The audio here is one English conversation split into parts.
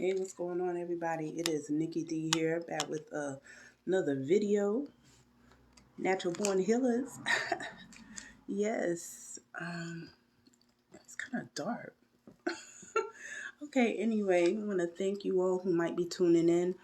Hey, what's going on, everybody? It is Nikki D here, back with another video. Natural Born Healers. Yes, it's kind of dark. Okay, anyway, I want to thank you all who might be tuning in.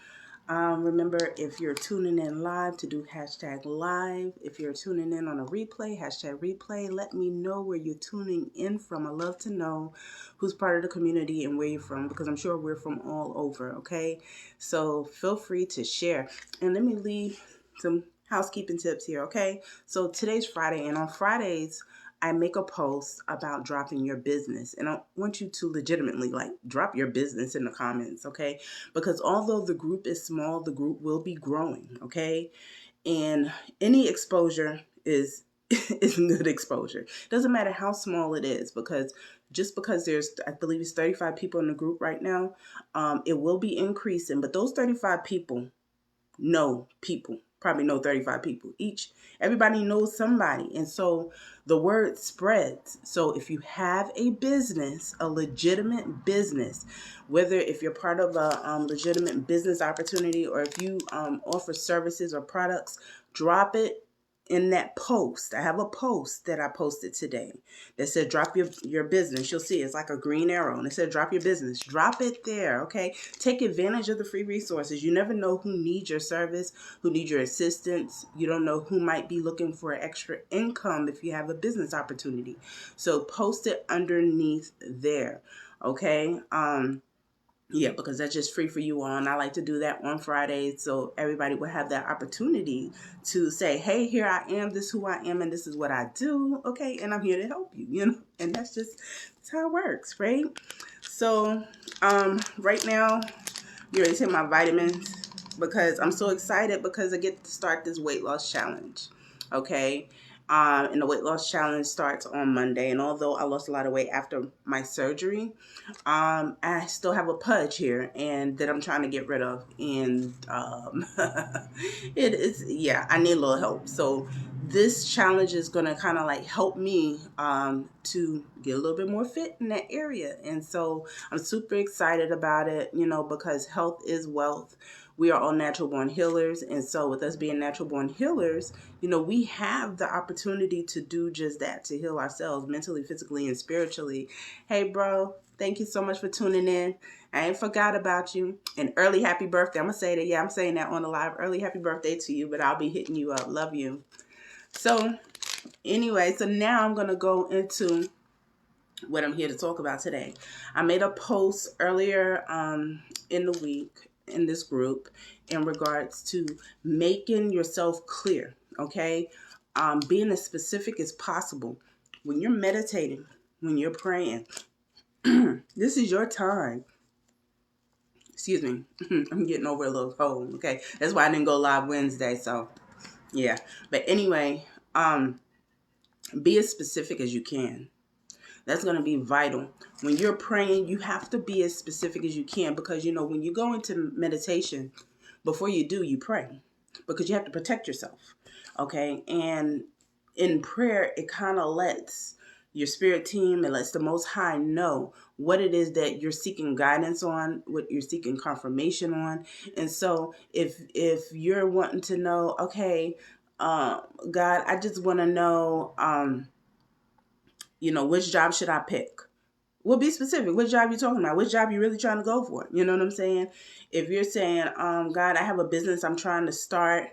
Remember, if you're tuning in live, to do hashtag live. If you're tuning in on a replay, hashtag replay. Let me know where you're tuning in from. I love to know who's part of the community and where you're from, because I'm sure we're from all over, okay? So feel free to share. And let me leave some housekeeping tips here, okay? So today's Friday, and on Fridays, I make a post about dropping your business. And I want you to legitimately drop your business in the comments, okay? Because although the group is small, the group will be growing, okay? And any exposure is is good exposure. Doesn't matter how small it is, because just because there's, I believe it's 35 people in the group right now, it will be increasing. But those 35 people know people, probably know 35 people each. Everybody knows somebody. And so the word spreads. So if you have a business, a legitimate business, whether if you're part of a legitimate business opportunity, or if you offer services or products, drop it in that post. I have a post that I posted today that said drop your business. You'll see it's like a green arrow, and it said drop your business. Drop it there, okay? Take advantage of the free resources. You never know who needs your service, who needs your assistance. You don't know who might be looking for extra income if you have a business opportunity. So post it underneath there, okay? Yeah, because that's just free for you all. And I like to do that on Fridays, so everybody will have that opportunity to say, hey, here I am, this is who I am, and this is what I do, okay? And I'm here to help you, And that's how it works, right? So right now, you ready to take my vitamins, because I'm so excited because I get to start this weight loss challenge, okay? And the weight loss challenge starts on Monday. And although I lost a lot of weight after my surgery, I still have a pudge here, and that I'm trying to get rid of. And it is, yeah, I need a little help. So this challenge is going to kind of like help me to get a little bit more fit in that area. And so I'm super excited about it, because health is wealth. We are all natural born healers. And so with us being natural born healers, we have the opportunity to do just that, to heal ourselves mentally, physically, and spiritually. Hey, bro, thank you so much for tuning in. I ain't forgot about you. And early happy birthday. I'm going to say that. Yeah, I'm saying that on the live. Early happy birthday to you, but I'll be hitting you up. Love you. So anyway, so now I'm going to go into what I'm here to talk about today. I made a post earlier in the week in this group in regards to making yourself clear, okay? Being as specific as possible. When you're meditating, when you're praying, this is your time. Excuse me. I'm getting over a little cold, okay? That's why I didn't go live Wednesday, so yeah. But anyway, be as specific as you can. That's going to be vital. When you're praying, you have to be as specific as you can, because, when you go into meditation, before you do, you pray, because you have to protect yourself. Okay. And in prayer, it kind of lets your spirit team, it lets the Most High know what it is that you're seeking guidance on, what you're seeking confirmation on. And so if you're wanting to know, okay, God, I just want to know, which job should I pick? Well, be specific. Which job you talking about? Which job you really trying to go for? You know what I'm saying? If you're saying, God, I have a business I'm trying to start,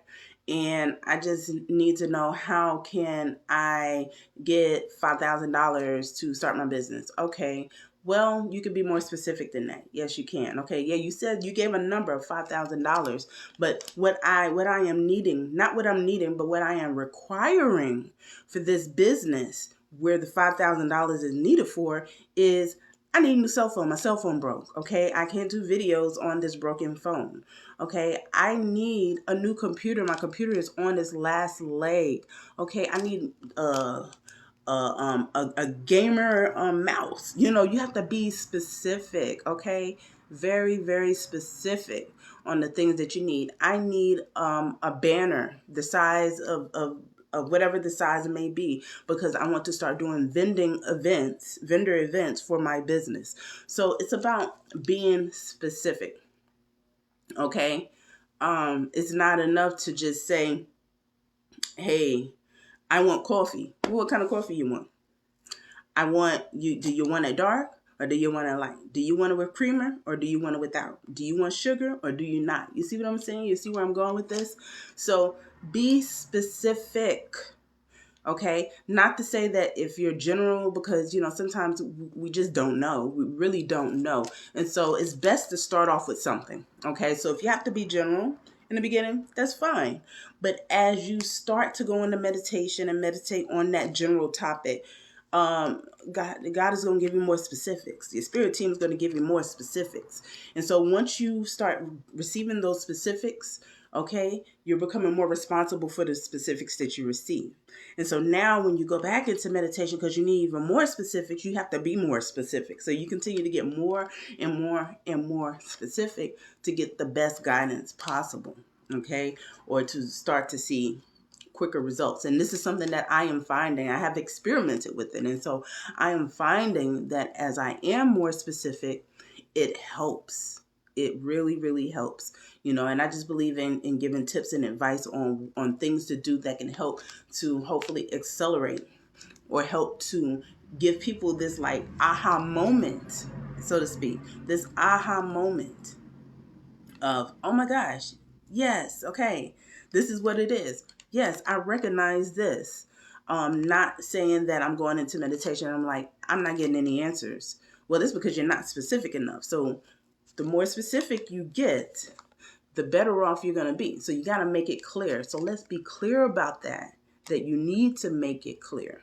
and I just need to know, how can I get $5,000 to start my business? Okay. Well, you could be more specific than that. Yes, you can. Okay. Yeah, you said you gave a number of $5,000, but what I am needing, not what I'm needing, but what I am requiring for this business, where the $5,000 is needed for, is I need a new cell phone. My cell phone broke. Okay. I can't do videos on this broken phone. Okay. I need a new computer. My computer is on its last leg. Okay. I need a gamer mouse. You have to be specific. Okay. Very, very specific on the things that you need. I need a banner the size of of whatever the size it may be, because I want to start doing vendor events for my business. So it's about being specific. Okay. It's not enough to just say, hey, I want coffee. What kind of coffee you want? I want you. Do you want it dark or do you want it light? Do you want it with creamer or do you want it without? Do you want sugar or do you not? You see what I'm saying? You see where I'm going with this? So be specific. Okay. Not to say that if you're general, because, sometimes we just don't know. We really don't know. And so it's best to start off with something. Okay. So if you have to be general in the beginning, that's fine. But as you start to go into meditation and meditate on that general topic, God is going to give you more specifics. Your spirit team is going to give you more specifics. And so once you start receiving those specifics, okay, you're becoming more responsible for the specifics that you receive. And so now when you go back into meditation, because you need even more specifics, you have to be more specific. So you continue to get more and more and more specific to get the best guidance possible, okay, or to start to see quicker results. And this is something that I am finding. I have experimented with it. And so I am finding that as I am more specific, it helps. It really, really helps. And I just believe in giving tips and advice on things to do that can help to hopefully accelerate or help to give people this like aha moment, so to speak, this aha moment of, oh my gosh, yes, okay, this is what it is. Yes, I recognize this. Not saying that I'm going into meditation and I'm like, I'm not getting any answers. Well, it's because you're not specific enough. So the more specific you get, the better off you're going to be. So you got to make it clear. So let's be clear about that you need to make it clear.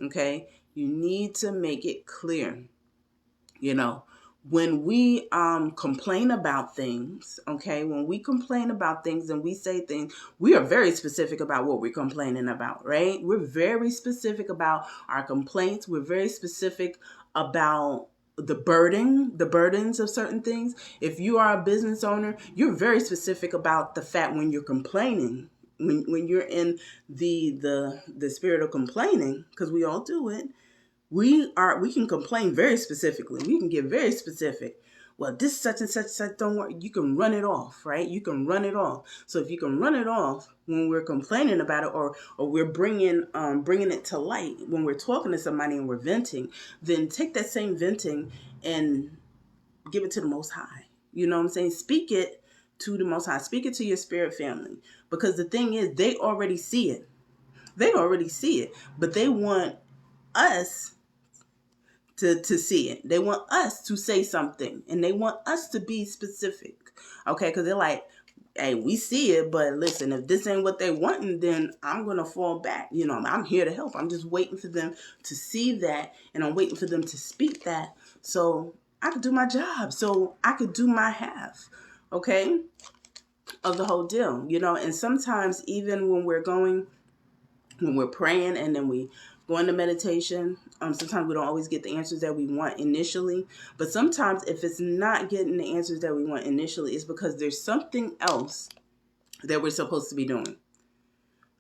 Okay? You need to make it clear. When we complain about things, okay, when we complain about things and we say things, we are very specific about what we're complaining about, right? We're very specific about our complaints. We're very specific about the burdens of certain things. If you are a business owner, you're very specific about the fact when you're complaining, when you're in the spirit of complaining, because we all do it. We can complain very specifically. We can get very specific. Well, this such and such don't work. You can run it off, right? You can run it off. So if you can run it off when we're complaining about it, or we're bringing it to light when we're talking to somebody and we're venting, then take that same venting and give it to the Most High. You know what I'm saying? Speak it to the Most High. Speak it to your spirit family, because the thing is, they already see it. They already see it, but they want us to see it. They want us to say something, and they want us to be specific. Okay, because they're like, hey, we see it, but listen, if this ain't what they want, then I'm going to fall back. I'm here to help. I'm just waiting for them to see that, and I'm waiting for them to speak that so I could do my job, so I could do my half, okay, of the whole deal. And sometimes even when we're praying and then we go into meditation, sometimes we don't always get the answers that we want initially. But sometimes if it's not getting the answers that we want initially, it's because there's something else that we're supposed to be doing.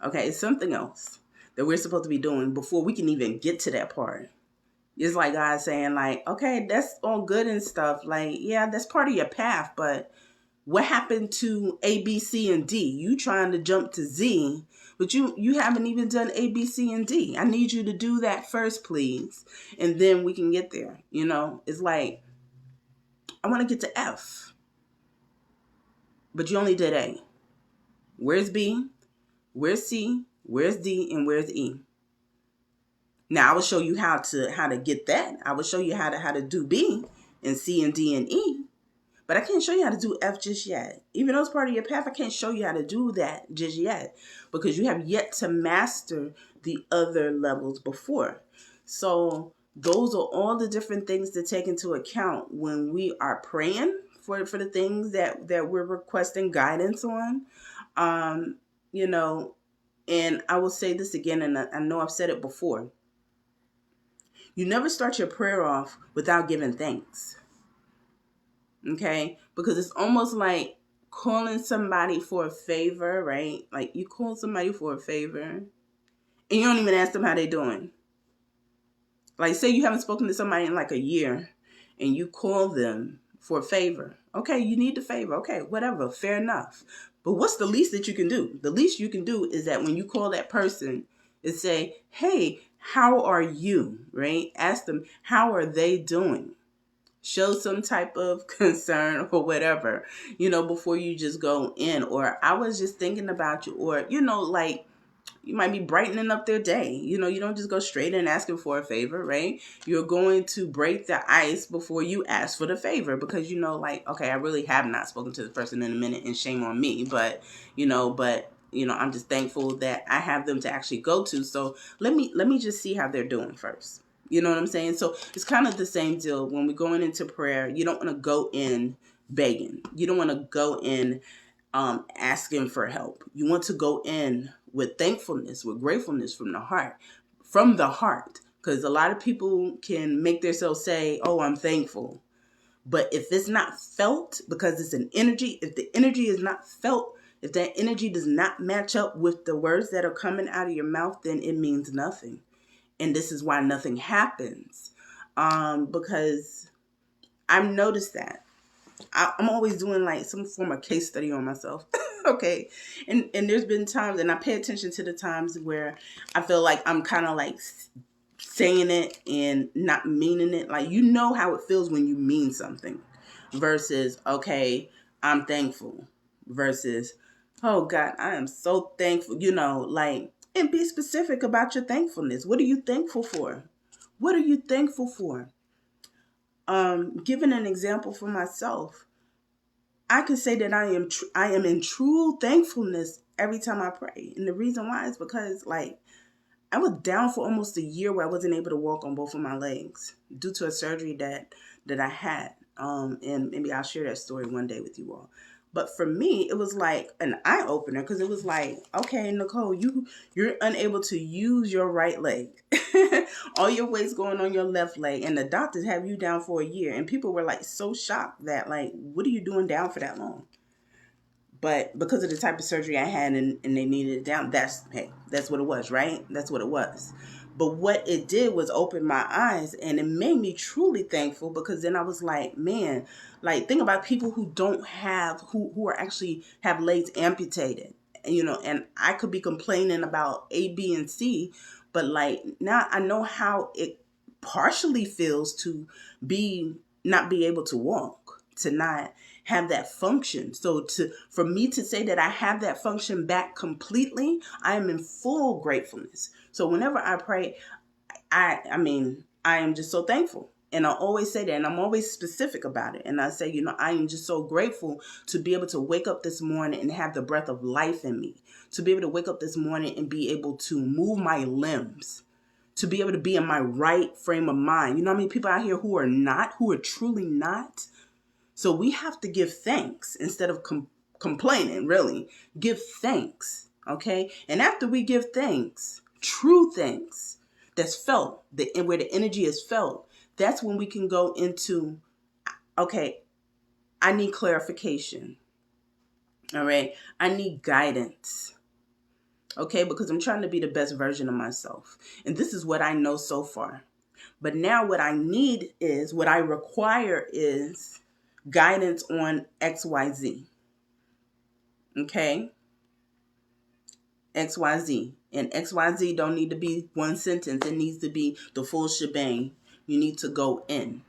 Okay, it's something else that we're supposed to be doing before we can even get to that part. It's like God saying, like, okay, that's all good and stuff. Like, yeah, that's part of your path, but what happened to A, B, C, and D? You trying to jump to Z, but you haven't even done A, B, C, and D. I need you to do that first, please. And then we can get there. It's like, I want to get to F, but you only did A. Where's B? Where's C? Where's D? And where's E? Now I will show you how to get that. I will show you how to do B and C and D and E. But I can't show you how to do F just yet. Even though it's part of your path, I can't show you how to do that just yet, because you have yet to master the other levels before. So those are all the different things to take into account when we are praying for the things that we're requesting guidance on. And I will say this again, and I know I've said it before. You never start your prayer off without giving thanks. Okay? Because it's almost like calling somebody for a favor, right? Like you call somebody for a favor and you don't even ask them how they doing. Like say you haven't spoken to somebody in like a year and you call them for a favor. Okay, you need the favor. Okay, whatever, fair enough. But what's the least that you can do? The least you can do is that when you call that person is say, hey, how are you, right? Ask them, how are they doing? Show some type of concern or whatever, before you just go in. Or I was just thinking about you, or, like you might be brightening up their day. You don't just go straight in asking for a favor, right? You're going to break the ice before you ask for the favor because, like, okay, I really have not spoken to this person in a minute and shame on me. But, I'm just thankful that I have them to actually go to. So let me just see how they're doing first. You know what I'm saying? So it's kind of the same deal when we're going into prayer. You don't want to go in begging. You don't want to go in asking for help. You want to go in with thankfulness, with gratefulness from the heart. Because a lot of people can make themselves say, oh, I'm thankful. But if it's not felt, because it's an energy, if the energy is not felt, if that energy does not match up with the words that are coming out of your mouth, then it means nothing. And this is why nothing happens. Because I've noticed that. I'm always doing like some form of case study on myself. Okay. And there's been times, and I pay attention to the times where I feel like I'm kind of like saying it and not meaning it. Like, how it feels when you mean something versus, okay, I'm thankful versus, oh God, I am so thankful, and be specific about your thankfulness. What are you thankful for? What are you thankful for? Giving an example for myself, I can say that I am in true thankfulness every time I pray. And the reason why is because, like, I was down for almost a year where I wasn't able to walk on both of my legs due to a surgery that I had. And maybe I'll share that story one day with you all. But for me, it was like an eye opener because it was like, okay, Nicole, you're unable to use your right leg. All your weight's going on your left leg, and the doctors have you down for a year. And people were like so shocked that, like, what are you doing down for that long? But because of the type of surgery I had and they needed it down, that's what it was, right? That's what it was. But what it did was open my eyes, and it made me truly thankful because then I was like, man, like, think about people who don't have, who are actually have legs amputated, and I could be complaining about A, B, and C, but like now I know how it partially feels to not be able to walk, to not have that function. So for me to say that I have that function back completely, I am in full gratefulness. So whenever I pray, I am just so thankful. And I always say that, and I'm always specific about it. And I say, I am just so grateful to be able to wake up this morning and have the breath of life in me, to be able to wake up this morning and be able to move my limbs, to be able to be in my right frame of mind. You know how many people out here who are truly not? So we have to give thanks instead of complaining, really. Give thanks, okay? And after we give thanks, true thanks that's felt, where the energy is felt, that's when we can go into, okay, I need clarification, all right? I need guidance, okay? Because I'm trying to be the best version of myself. And this is what I know so far. But now what I require is guidance on XYZ. Okay? XYZ. And XYZ don't need to be one sentence. It needs to be the full shebang. You need to go in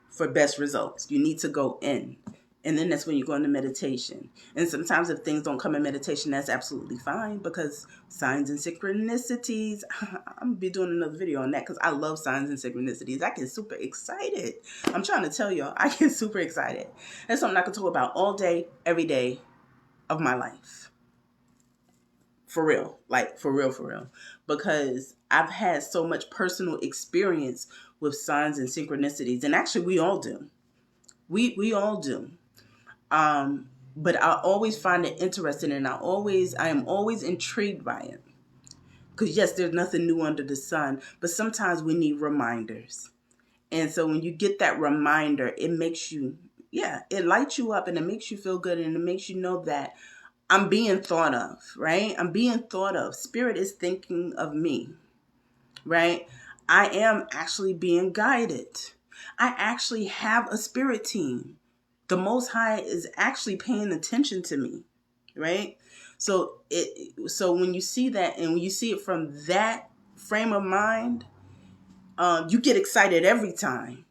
for best results. You need to go in. And then that's when you go into meditation. And sometimes if things don't come in meditation, that's absolutely fine because signs and synchronicities, I'm going to be doing another video on that because I love signs and synchronicities. I get super excited. I'm trying to tell y'all, I get super excited. That's something I can talk about all day, every day of my life. For real. Like, for real. Because I've had so much personal experience with signs and synchronicities. And actually, we all do. We all do. But I always find it interesting, and I am always intrigued by it. Because yes, there's nothing new under the sun, but sometimes we need reminders. And so when you get that reminder, it makes you Yeah, it lights you up and it makes you feel good and it makes you know that I'm being thought of, right? I'm being thought of. Spirit is thinking of me, right? I am actually being guided. I actually have a spirit team. The Most High is actually paying attention to me, right? So when you see that and when you see it from that frame of mind, you get excited every time.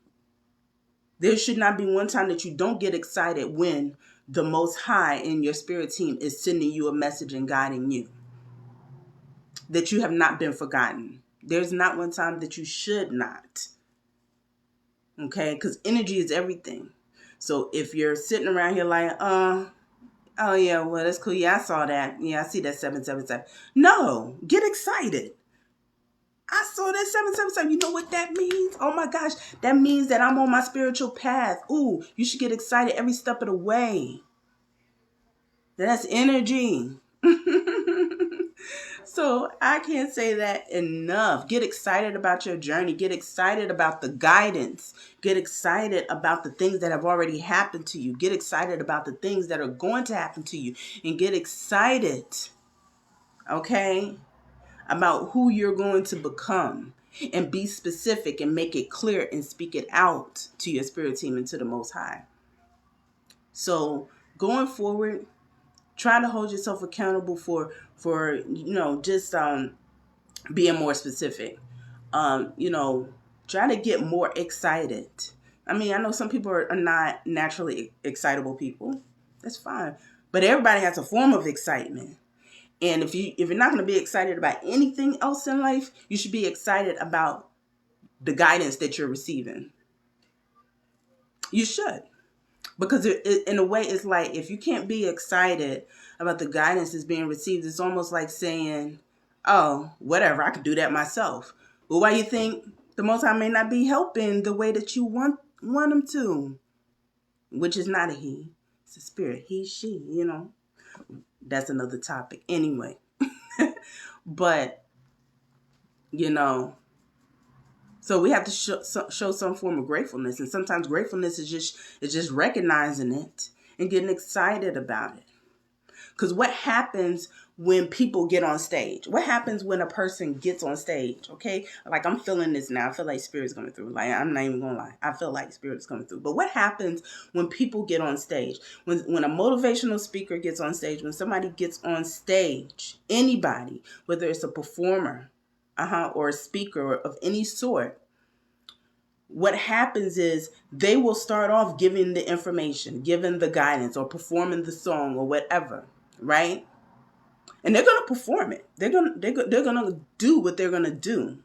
There should not be one time that you don't get excited when the Most High in your spirit team is sending you a message and guiding you. That you have not been forgotten. There's not one time that you should not. Okay? Because energy is everything. So if you're sitting around here like, oh yeah, well, that's cool. Yeah, I saw that. Yeah, I see that 777. No, get excited. I saw that 777. You know what that means? Oh my gosh. That means that I'm on my spiritual path. Ooh, you should get excited every step of the way. That's energy. So I can't say that enough. Get excited about your journey. Get excited about the guidance. Get excited about the things that have already happened to you. Get excited about the things that are going to happen to you. And get excited, okay, about who you're going to become. And be specific and make it clear and speak it out to your spirit team and to the Most High. So going forward, try to hold yourself accountable for just being more specific. Try to get more excited. I mean, I know some people are not naturally excitable people. That's fine, but everybody has a form of excitement. And if you're not going to be excited about anything else in life, you should be excited about the guidance that you're receiving. You should. Because in a way, it's like if you can't be excited about the guidance that's being received, it's almost like saying, oh, whatever, I could do that myself. Well, why you think the Most High may not be helping the way that you want him to? Which is not a he. It's a spirit. He, she, That's another topic. Anyway. But, so we have to show some form of gratefulness. And sometimes gratefulness is just recognizing it and getting excited about it. Because what happens when people get on stage? What happens when a person gets on stage? Okay? Like I'm feeling this now. I feel like spirit's coming through. Like I'm not even going to lie. I feel like spirit's coming through. But what happens when people get on stage? When a motivational speaker gets on stage, when somebody gets on stage, anybody, whether it's a performer, or a speaker of any sort, what happens is they will start off giving the information, giving the guidance, or performing the song or whatever, right? And they're going to perform it. They're going to do what they're going to do.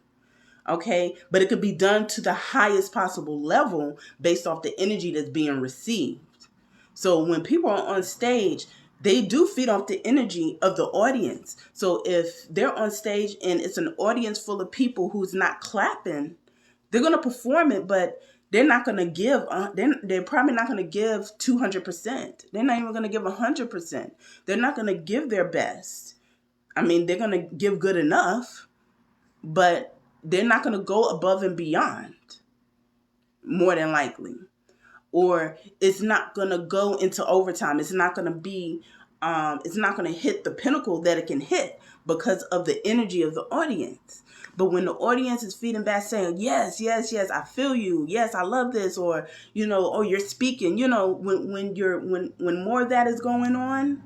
Okay? But it could be done to the highest possible level based off the energy that's being received. So when people are on stage, they do feed off the energy of the audience. So if they're on stage and it's an audience full of people who's not clapping, they're going to perform it, but they're not going to give, they're probably not going to give 200%. They're not even going to give 100%. They're not going to give their best. I mean, they're going to give good enough, but they're not going to go above and beyond, more than likely. Or it's not going to go into overtime. It's not going to be, it's not going to hit the pinnacle that it can hit because of the energy of the audience. But when the audience is feeding back saying, yes, yes, yes, I feel you. Yes, I love this. Or, or you're speaking, when more of that is going on,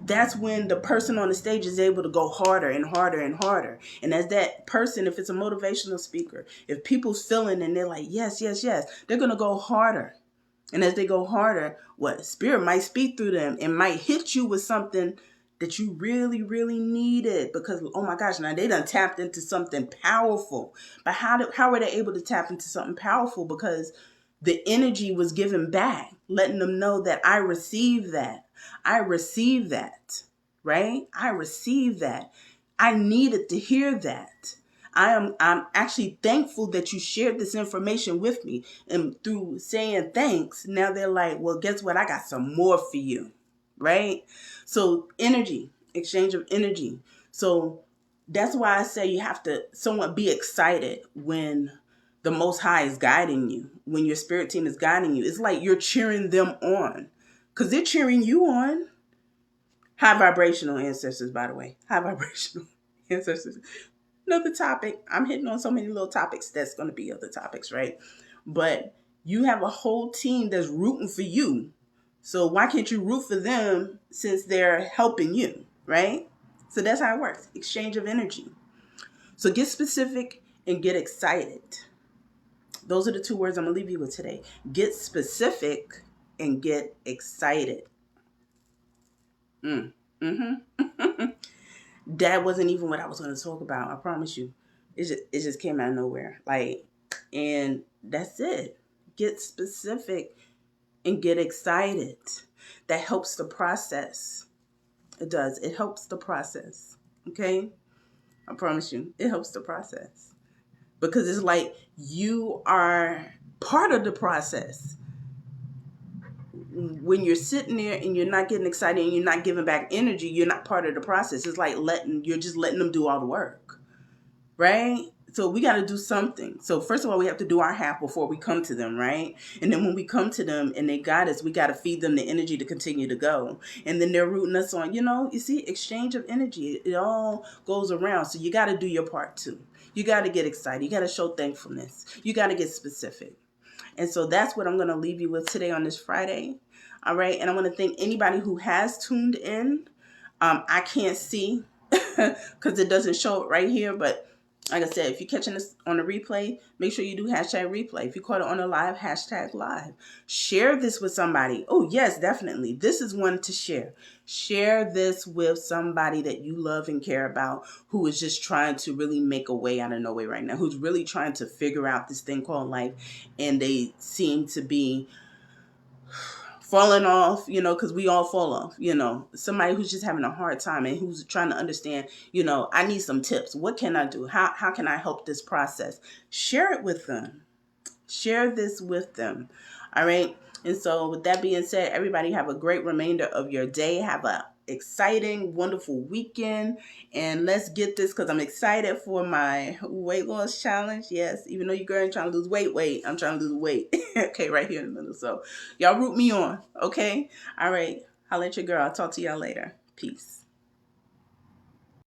that's when the person on the stage is able to go harder and harder and harder. And as that person, if it's a motivational speaker, if people's feeling and they're like, yes, yes, yes, they're going to go harder. And as they go harder, spirit might speak through them and might hit you with something that you really, really needed because, oh my gosh, now they done tapped into something powerful. But how were they able to tap into something powerful? Because the energy was given back, letting them know that I received that. I received that, right? I received that. I needed to hear that. I'm actually thankful that you shared this information with me. And through saying thanks, now they're like, well, guess what? I got some more for you, right? So energy, exchange of energy. So that's why I say you have to somewhat be excited when the Most High is guiding you, when your spirit team is guiding you, it's like you're cheering them on because they're cheering you on. High vibrational ancestors, by the way. High vibrational ancestors. Another topic. I'm hitting on so many little topics. That's going to be other topics, right? But you have a whole team that's rooting for you. So why can't you root for them since they're helping you, right? So that's how it works. Exchange of energy. So get specific and get excited. Those are the two words I'm going to leave you with today. Get specific and get excited. That wasn't even what I was going to talk about. I promise you. It just came out of nowhere. And that's it. Get specific and get excited. That helps the process. It does. It helps the process. Okay? I promise you. It helps the process. Because it's like you are part of the process. When you're sitting there and you're not getting excited and you're not giving back energy, you're not part of the process. It's like you're just letting them do all the work. Right? So we got to do something. So first of all, we have to do our half before we come to them, right? And then when we come to them and they guide us, we got to feed them the energy to continue to go. And then they're rooting us on, you see, exchange of energy. It all goes around. So you got to do your part too. You got to get excited. You got to show thankfulness. You got to get specific. And so that's what I'm going to leave you with today on this Friday. All right. And I want to thank anybody who has tuned in. I can't see because it doesn't show it right here, but like I said, if you're catching this on a replay, make sure you do hashtag replay. If you caught it on a live, hashtag live. Share this with somebody. Oh, yes, definitely. This is one to share. Share this with somebody that you love and care about who is just trying to really make a way out of no way right now, who's really trying to figure out this thing called life, and they seem to be falling off, because we all fall off, somebody who's just having a hard time and who's trying to understand, I need some tips. What can I do? How can I help this process? Share it with them. Share this with them. All right. And so with that being said, everybody have a great remainder of your day. Have a exciting, wonderful weekend. And let's get this because I'm excited for my weight loss challenge. Yes, even though you're girl trying to lose weight, I'm trying to lose weight. Okay, right here in the middle. So y'all root me on. Okay. All right. Holla at your girl. I'll talk to y'all later. Peace.